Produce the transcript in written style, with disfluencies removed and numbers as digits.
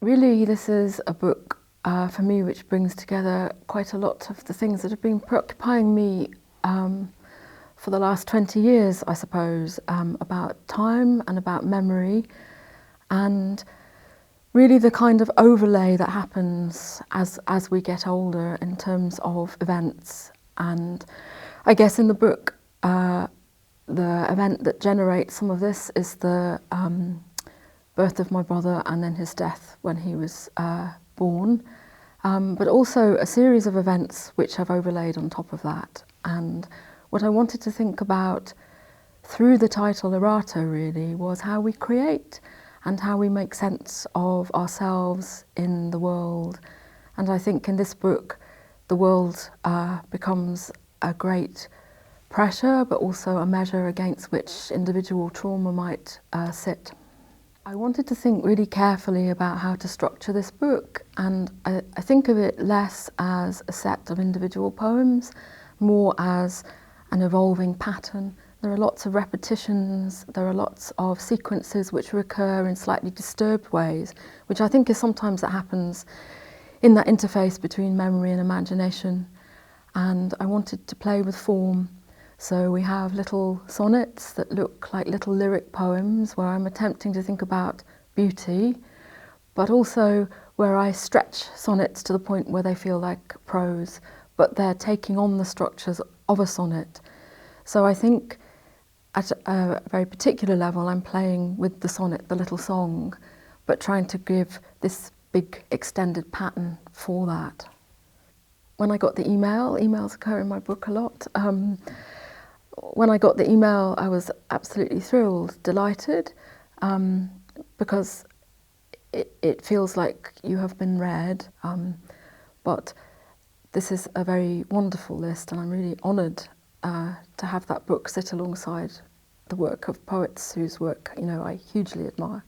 Really, this is a book for me which brings together quite a lot of the things that have been preoccupying me for the last 20 years, I suppose, about time and about memory, and really the kind of overlay that happens as we get older in terms of events. And I guess in the book, the event that generates some of this is the birth of my brother and then his death when he was born, but also a series of events which have overlaid on top of that. And what I wanted to think about through the title Erato really was how we create and how we make sense of ourselves in the world. And I think in this book the world becomes a great pressure, but also a measure against which individual trauma might sit. I wanted to think really carefully about how to structure this book, and I think of it less as a set of individual poems, more as an evolving pattern. There are lots of repetitions, there are lots of sequences which recur in slightly disturbed ways, which I think is sometimes that happens in that interface between memory and imagination. And I wanted to play with form. So we have little sonnets that look like little lyric poems where I'm attempting to think about beauty, but also where I stretch sonnets to the point where they feel like prose, but they're taking on the structures of a sonnet. So I think at a very particular level I'm playing with the sonnet, the little song, but trying to give this big extended pattern for that. When I got the emails occur in my book a lot. When I got the email, I was absolutely thrilled, delighted, because it feels like you have been read, but this is a very wonderful list, and I'm really honoured to have that book sit alongside the work of poets whose work, I hugely admire.